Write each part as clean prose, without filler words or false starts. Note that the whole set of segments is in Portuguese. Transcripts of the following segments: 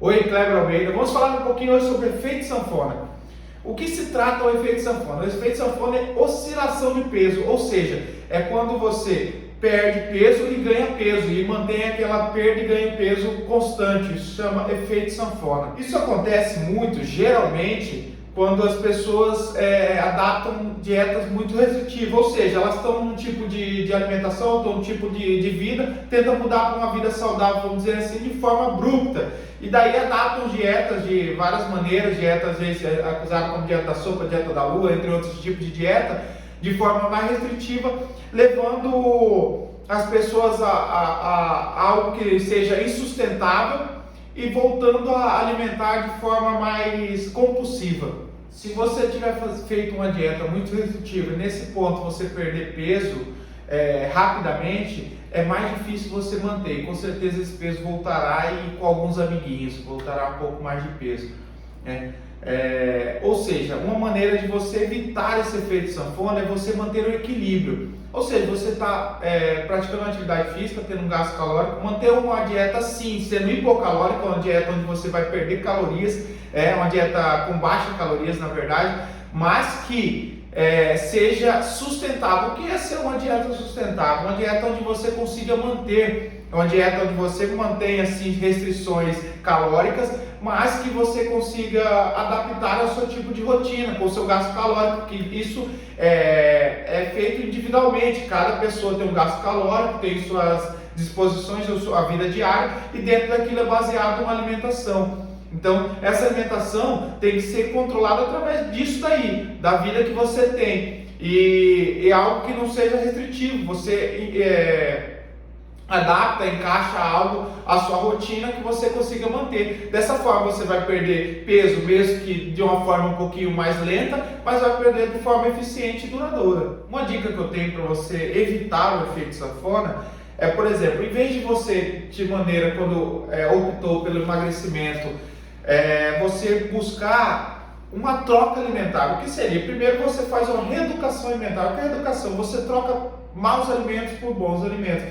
Oi, Kleber Almeida. Vamos falar um pouquinho hoje sobre o efeito sanfona. O que se trata o efeito sanfona? O efeito sanfona é oscilação de peso, ou seja, é quando você perde peso e ganha peso e mantém aquela perda e ganha peso constante. Isso se chama efeito sanfona. Isso acontece muito, geralmente, quando as pessoas adaptam dietas muito restritivas, ou seja, elas estão num tipo de alimentação, estão num tipo de vida, tentam mudar para uma vida saudável, vamos dizer assim, de forma abrupta. E daí adaptam dietas de várias maneiras, dietas às vezes acusadas como dieta da sopa, dieta da lua, entre outros tipos de dieta, de forma mais restritiva, levando as pessoas a algo que seja insustentável e voltando a alimentar de forma mais compulsiva. Se você tiver feito uma dieta muito restritiva e nesse ponto você perder peso rapidamente, é mais difícil você manter. E com certeza esse peso voltará e com alguns amiguinhos, voltará um pouco mais de peso. Ou seja, uma maneira de você evitar esse efeito sanfona é você manter o equilíbrio. Ou seja, você está praticando uma atividade física, tendo um gasto calórico, manter uma dieta sim, sendo hipocalórica, uma dieta onde você vai perder calorias, uma dieta com baixas calorias na verdade, mas que seja sustentável. O que é ser uma dieta sustentável? Uma dieta onde você consiga manter, uma dieta onde você mantenha assim, restrições calóricas, mas que você consiga adaptar ao seu tipo de rotina, com o seu gasto calórico, que isso é feito individualmente. Cada pessoa tem um gasto calórico, tem suas disposições, a sua vida diária, e dentro daquilo é baseado uma alimentação. Então, essa alimentação tem que ser controlada através disso daí, da vida que você tem. E é algo que não seja restritivo, você adapta, encaixa algo à sua rotina que você consiga manter. Dessa forma você vai perder peso, mesmo que de uma forma um pouquinho mais lenta, mas vai perder de forma eficiente e duradoura. Uma dica que eu tenho para você evitar o efeito sanfona é, por exemplo, em vez de você, de maneira, quando optou pelo emagrecimento, você buscar uma troca alimentar. O que seria? Primeiro você faz uma reeducação alimentar. O que é reeducação? Você troca maus alimentos por bons alimentos.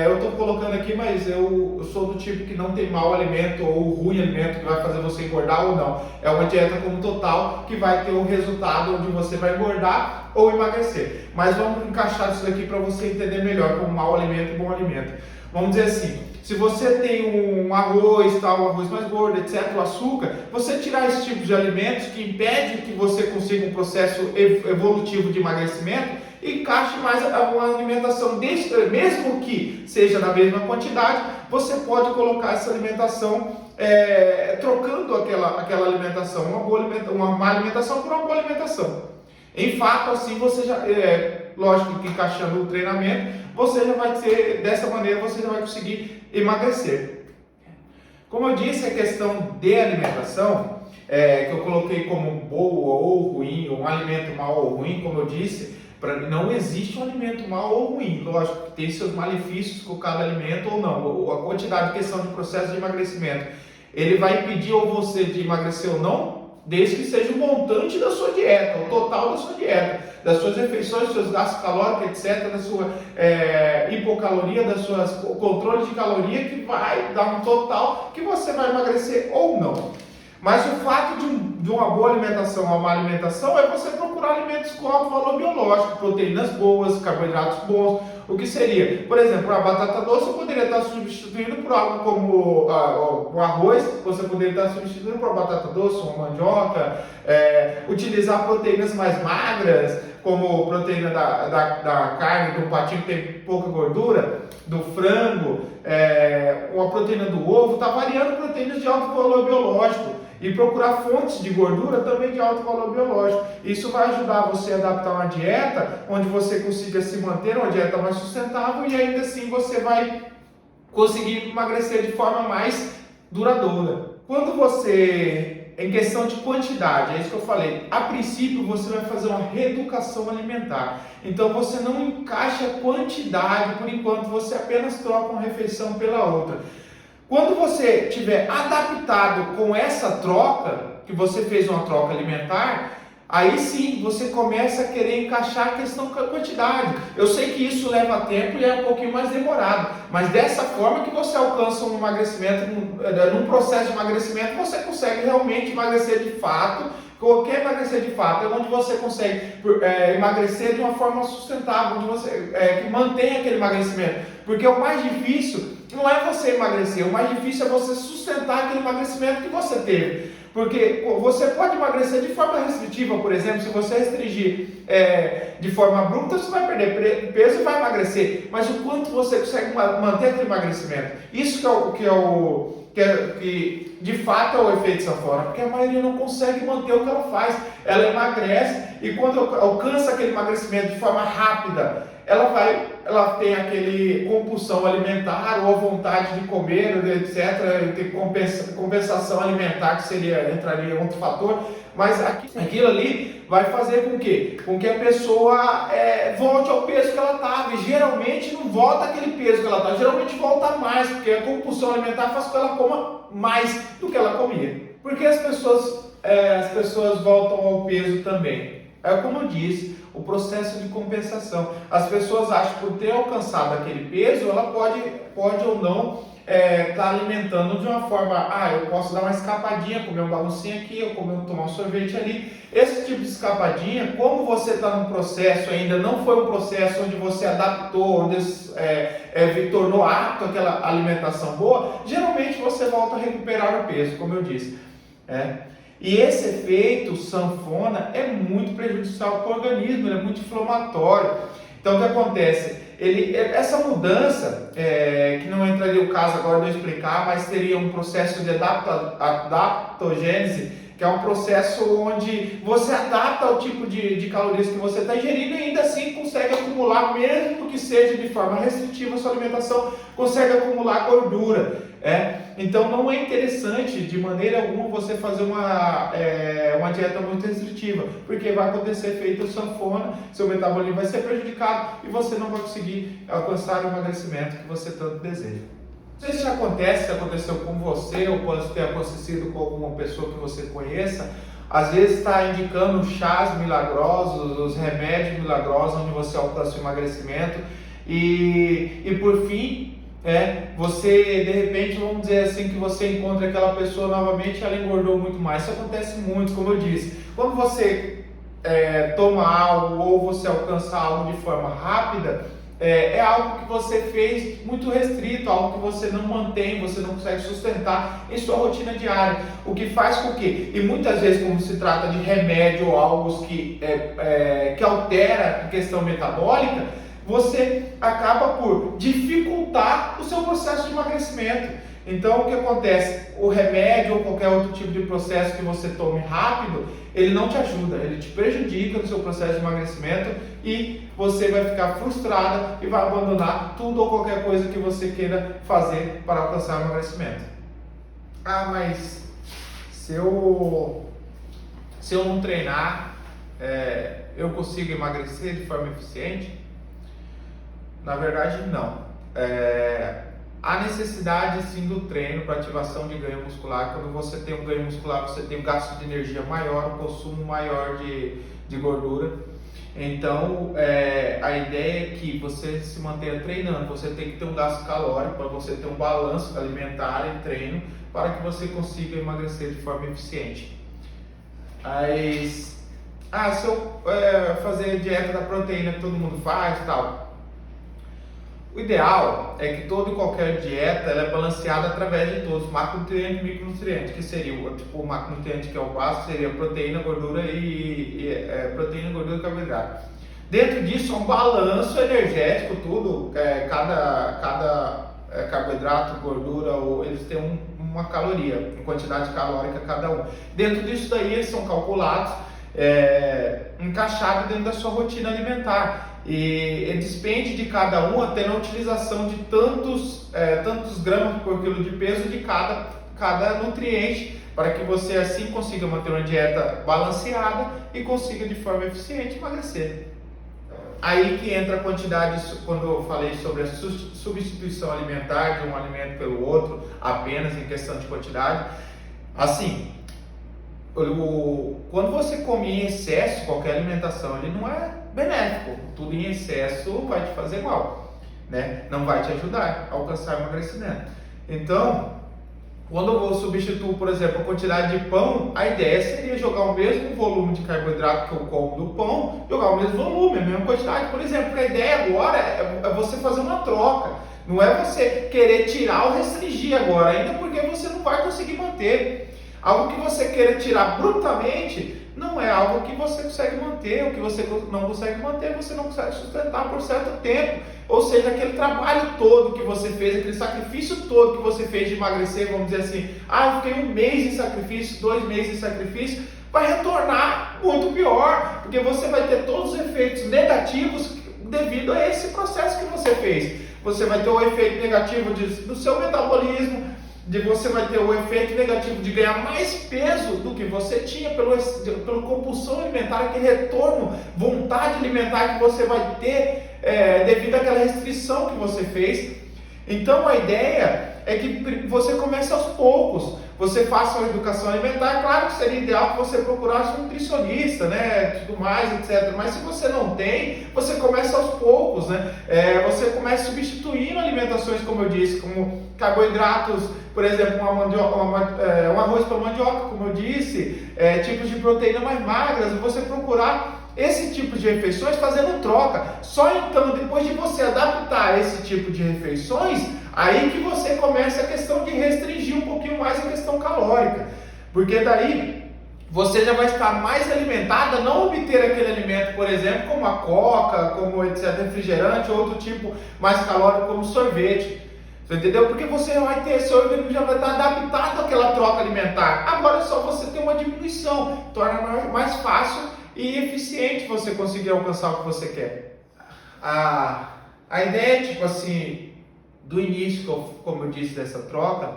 Eu estou colocando aqui, mas eu sou do tipo que não tem mau alimento ou ruim alimento que vai fazer você engordar ou não. É uma dieta como total que vai ter um resultado onde você vai engordar ou emagrecer. Mas vamos encaixar isso aqui para você entender melhor como mau alimento e bom alimento. Vamos dizer assim, se você tem um arroz, um arroz mais gordo, etc., o açúcar, você tirar esse tipo de alimentos que impede que você consiga um processo evolutivo de emagrecimento, e encaixe mais uma alimentação desse, mesmo que seja na mesma quantidade, você pode colocar essa alimentação trocando aquela alimentação, uma má alimentação por uma boa alimentação. Em fato, assim você já, lógico que encaixando o treinamento, você já vai ter, dessa maneira você já vai conseguir emagrecer. Como eu disse, a questão de alimentação, que eu coloquei como boa ou ruim, um alimento mau ou ruim, como eu disse, não existe um alimento mau ou ruim. Lógico que tem seus malefícios com cada alimento ou não. A quantidade de questão de processo de emagrecimento, ele vai impedir ou você de emagrecer ou não, desde que seja o montante da sua dieta, o total da sua dieta, das suas refeições, dos seus gastos calóricos, etc., da sua hipocaloria, das suas controle de caloria, que vai dar um total que você vai emagrecer ou não. Mas o fato de uma boa alimentação ou uma má alimentação é você procurar alimentos com alto valor biológico, proteínas boas, carboidratos bons. O que seria? Por exemplo, a batata doce você poderia estar substituindo por algo como o arroz, você poderia estar substituindo por uma batata doce, uma mandioca, utilizar proteínas mais magras, como proteína da carne, do patinho que tem pouca gordura, do frango, uma proteína do ovo, está variando proteínas de alto valor biológico. E procurar fontes de gordura também de alto valor biológico. Isso vai ajudar você a adaptar uma dieta onde você consiga se manter, uma dieta mais sustentável, e ainda assim você vai conseguir emagrecer de forma mais duradoura. Quando você, em questão de quantidade, é isso que eu falei, a princípio você vai fazer uma reeducação alimentar. Então você não encaixa a quantidade, por enquanto você apenas troca uma refeição pela outra. Quando você tiver adaptado com essa troca, que você fez uma troca alimentar, Aí sim, você começa a querer encaixar a questão com a quantidade. Eu sei que isso leva tempo e é um pouquinho mais demorado, mas dessa forma que você alcança um emagrecimento, num processo de emagrecimento, você consegue realmente emagrecer de fato. Qualquer emagrecer de fato é onde você consegue emagrecer de uma forma sustentável, onde você que mantém aquele emagrecimento. Porque o mais difícil não é você emagrecer, o mais difícil é você sustentar aquele emagrecimento que você teve. Porque você pode emagrecer de forma restritiva, por exemplo, se você restringir de forma abrupta, você vai perder peso e vai emagrecer. Mas o quanto você consegue manter aquele emagrecimento? Isso que de fato é o efeito sanfona, porque a maioria não consegue manter o que ela faz. Ela emagrece e quando alcança aquele emagrecimento de forma rápida, ela tem aquele compulsão alimentar ou a vontade de comer, etc. Tem compensação alimentar, que entraria em outro fator, mas aquilo ali vai fazer com que a pessoa volte ao peso que ela estava, e geralmente não volta aquele peso que ela estava, geralmente volta mais, porque a compulsão alimentar faz com que ela coma mais do que ela comia. Porque as pessoas voltam ao peso também? É como eu disse, o processo de compensação. As pessoas acham que por ter alcançado aquele peso, ela pode ou não estar alimentando de uma forma, eu posso dar uma escapadinha, comer um baguncinho aqui, eu tomar um sorvete ali. Esse tipo de escapadinha, como você está num processo ainda, não foi um processo onde você adaptou, onde tornou apto aquela alimentação boa, geralmente você volta a recuperar o peso, como eu disse. E esse efeito sanfona é muito prejudicial para o organismo, ele é muito inflamatório. Então o que acontece? Essa mudança, que não entraria o caso agora de eu explicar, mas seria um processo de adaptogênese, que é um processo onde você adapta ao tipo de calorias que você está ingerindo e ainda assim consegue acumular, mesmo que seja de forma restritiva a sua alimentação, consegue acumular gordura. Então não é interessante de maneira alguma você fazer uma dieta muito restritiva, porque vai acontecer efeito sanfona, seu metabolismo vai ser prejudicado e você não vai conseguir alcançar o emagrecimento que você tanto deseja. Não sei se aconteceu com você ou pode ter acontecido com alguma pessoa que você conheça. Às vezes está indicando chás milagrosos, os remédios milagrosos onde você alcança o emagrecimento e por fim, você de repente, vamos dizer assim, que você encontra aquela pessoa novamente e ela engordou muito mais. Isso acontece muito, como eu disse. Quando você toma algo ou você alcança algo de forma rápida, é algo que você fez muito restrito, algo que você não mantém, você não consegue sustentar em sua rotina diária. O que faz com que, e muitas vezes como se trata de remédio ou algo que altera a questão metabólica, você acaba por dificultar o seu processo de emagrecimento. Então o que acontece? O remédio ou qualquer outro tipo de processo que você tome rápido, ele não te ajuda, ele te prejudica no seu processo de emagrecimento e você vai ficar frustrada e vai abandonar tudo ou qualquer coisa que você queira fazer para alcançar o emagrecimento. Mas se eu não treinar, eu consigo emagrecer de forma eficiente? Na verdade, não. Há necessidade sim do treino para ativação de ganho muscular. Quando você tem um ganho muscular, você tem um gasto de energia maior, um consumo maior de gordura. Então, a ideia é que você se mantenha treinando. Você tem que ter um gasto calórico para você ter um balanço alimentar e treino para que você consiga emagrecer de forma eficiente. Mas, se eu fazer dieta da proteína que todo mundo faz e tal, o ideal é que toda e qualquer dieta ela é balanceada através de todos, macronutrientes e micronutrientes, que seria o macronutriente, que é o básico, seria proteína, gordura proteína, gordura e carboidrato. Dentro disso, é um balanço energético, tudo, cada carboidrato, gordura, eles têm uma caloria, uma quantidade calórica cada um. Dentro disso daí, eles são calculados, encaixados dentro da sua rotina alimentar. E despende de cada um até na utilização de tantos gramas por quilo de peso de cada nutriente, para que você assim consiga manter uma dieta balanceada e consiga de forma eficiente emagrecer. Aí que entra a quantidade, quando eu falei sobre a substituição alimentar de um alimento pelo outro, apenas em questão de quantidade. Assim, quando você come em excesso, qualquer alimentação, ele não é benéfico. Tudo em excesso vai te fazer mal, né? Não vai te ajudar a alcançar o emagrecimento. Então, quando eu substituo, por exemplo, a quantidade de pão, a ideia seria jogar o mesmo volume de carboidrato que eu como do pão, jogar o mesmo volume, a mesma quantidade, por exemplo. Porque a ideia agora é você fazer uma troca. Não é você querer tirar ou restringir agora, ainda porque você não vai conseguir manter. Algo que você queira tirar brutamente não é algo que você consegue manter. O que você não consegue manter, você não consegue sustentar por certo tempo. Ou seja, aquele trabalho todo que você fez, aquele sacrifício todo que você fez de emagrecer, vamos dizer assim, eu fiquei 1 mês em sacrifício, 2 meses em sacrifício, vai retornar muito pior, porque você vai ter todos os efeitos negativos devido a esse processo que você fez. Você vai ter o efeito negativo do seu metabolismo, você vai ter o efeito negativo de ganhar mais peso do que você tinha pela compulsão alimentar, aquele retorno, vontade alimentar que você vai ter devido àquela restrição que você fez. Então a ideia é que você comece aos poucos, você faça uma educação alimentar. Claro que seria ideal que você procurasse um nutricionista, né, tudo mais, etc. Mas se você não tem, você começa aos poucos, né? Você começa substituindo alimentações, como eu disse, como carboidratos, por exemplo, um arroz para mandioca, como eu disse, tipos de proteína mais magras, você procurar esse tipo de refeições fazendo troca. Só então, depois de você adaptar esse tipo de refeições, aí que você começa a questão de restringir um pouquinho mais a questão calórica, porque daí você já vai estar mais alimentada, não obter aquele alimento, por exemplo, como a coca, como etc, refrigerante, ou outro tipo mais calórico como sorvete. Você entendeu? Porque você vai ter, seu organismo já vai estar adaptado àquela troca alimentar. Agora é só você ter uma diminuição, torna mais fácil e eficiente você conseguir alcançar o que você quer. A ideia, tipo assim, do início, como eu disse, dessa troca,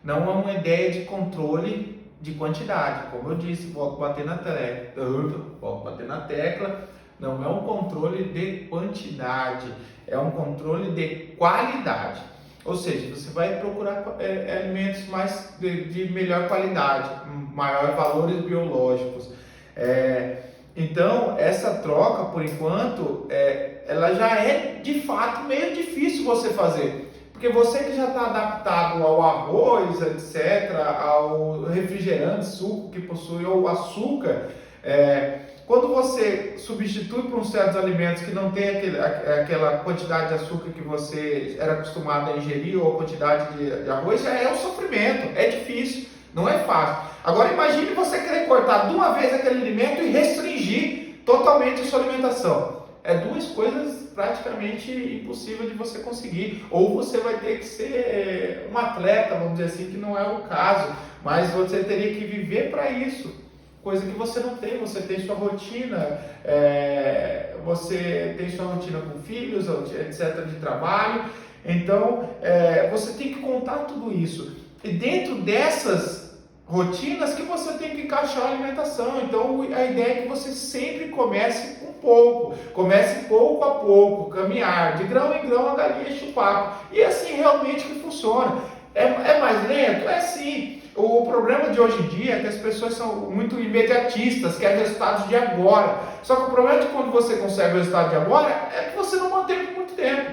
não é uma ideia de controle de quantidade. Como eu disse, volto a bater na tecla, não é um controle de quantidade, é um controle de qualidade. Ou seja, você vai procurar alimentos mais de melhor qualidade, maiores valores biológicos. Então, essa troca, por enquanto, ela já é de fato meio difícil você fazer. Porque você que já está adaptado ao arroz, etc., ao refrigerante, suco que possui, ou açúcar, quando você substitui por uns certos alimentos que não tem aquela quantidade de açúcar que você era acostumado a ingerir, ou a quantidade de arroz, já é um sofrimento, é difícil, não é fácil. Agora imagine você querer cortar de uma vez aquele alimento e restringir totalmente a sua alimentação. É duas coisas praticamente impossíveis de você conseguir. Ou você vai ter que ser um atleta, vamos dizer assim, que não é o caso, mas você teria que viver para isso. Coisa que você não tem, você tem sua rotina, você tem sua rotina com filhos, etc, de trabalho, então você tem que contar tudo isso. E dentro dessas rotinas que você tem que encaixar a alimentação, então a ideia é que você sempre comece com pouco, comece pouco a pouco, caminhar, de grão em grão a galinha enche o papo, e assim realmente que funciona. É mais lento? É sim. O problema de hoje em dia é que as pessoas são muito imediatistas, querem resultados de agora. Só que o problema de quando você consegue o resultado de agora é que você não mantém por muito tempo.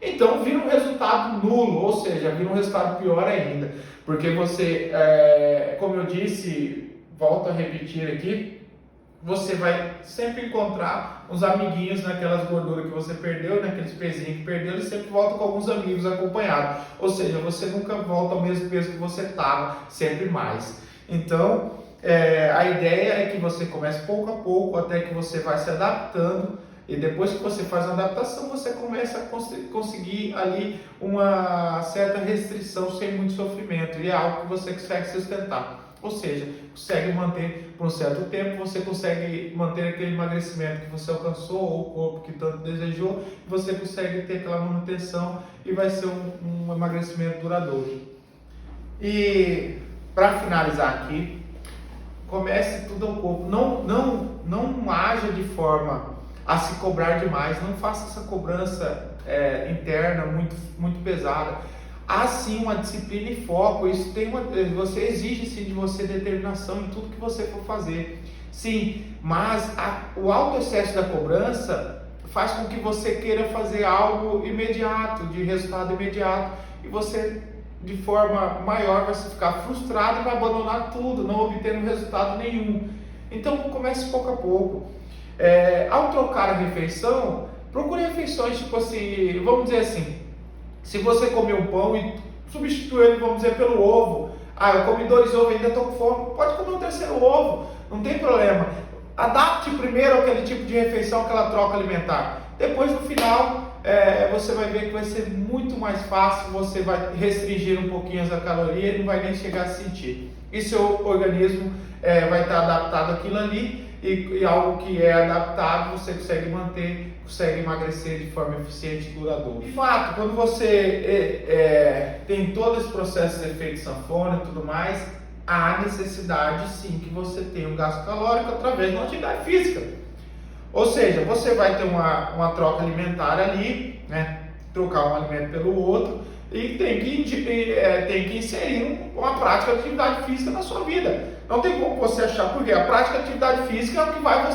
Então vira um resultado nulo, ou seja, vira um resultado pior ainda. Porque você, como eu disse, volto a repetir aqui, você vai sempre encontrar uns amiguinhos naquelas gorduras que você perdeu, naqueles pezinhos que perdeu, e sempre volta com alguns amigos acompanhados. Ou seja, você nunca volta ao mesmo peso que você estava, sempre mais. Então, a ideia é que você comece pouco a pouco, até que você vai se adaptando, e depois que você faz a adaptação, você começa a conseguir ali uma certa restrição sem muito sofrimento, e é algo que você consegue sustentar. Ou seja, consegue manter por um certo tempo, você consegue manter aquele emagrecimento que você alcançou, ou o corpo que tanto desejou, e você consegue ter aquela manutenção e vai ser um emagrecimento duradouro. E para finalizar aqui, comece tudo ao corpo. Não haja de forma a se cobrar demais, não faça essa cobrança interna muito pesada. há sim uma disciplina e foco. Isso você exige sim de você determinação em tudo que você for fazer. Sim, mas o alto excesso da cobrança faz com que você queira fazer algo imediato, de resultado imediato, e você, de forma maior, vai ficar frustrado e vai abandonar tudo, não obtendo resultado nenhum. Então comece pouco a pouco. Ao trocar a refeição, procure refeições tipo assim, vamos dizer assim, se você comer um pão e substituir ele, vamos dizer, pelo ovo. Eu comi 2 ovos e ainda estou com fome, pode comer um 3º ovo, não tem problema. Adapte primeiro aquele tipo de refeição, aquela troca alimentar. Depois, no final, você vai ver que vai ser muito mais fácil, você vai restringir um pouquinho a caloria e não vai nem chegar a sentir. E seu organismo vai estar adaptado àquilo ali, e algo que é adaptado você consegue manter, consegue emagrecer de forma eficiente e duradoura. De fato, quando você tem todo esse processo de efeito sanfona e tudo mais, há necessidade sim que você tenha um gasto calórico através de uma atividade física. Ou seja, você vai ter uma troca alimentar ali, né? Trocar um alimento pelo outro, e tem que inserir uma prática de atividade física na sua vida. Não tem como você achar, porque a prática de atividade física é o que vai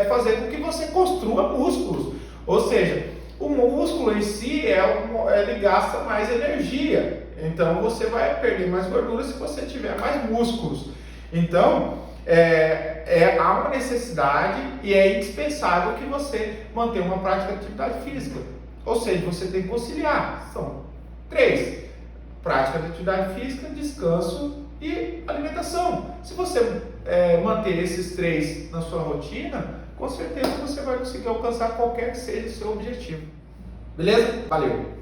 fazer com que você construa músculos. Ou seja, o músculo em si ele gasta mais energia. Então você vai perder mais gordura se você tiver mais músculos. Então há uma necessidade e é indispensável que você mantenha uma prática de atividade física. Ou seja, você tem que conciliar. São 3: prática de atividade física, descanso e alimentação. Se você manter esses 3 na sua rotina, com certeza você vai conseguir alcançar qualquer que seja o seu objetivo. Beleza? Valeu!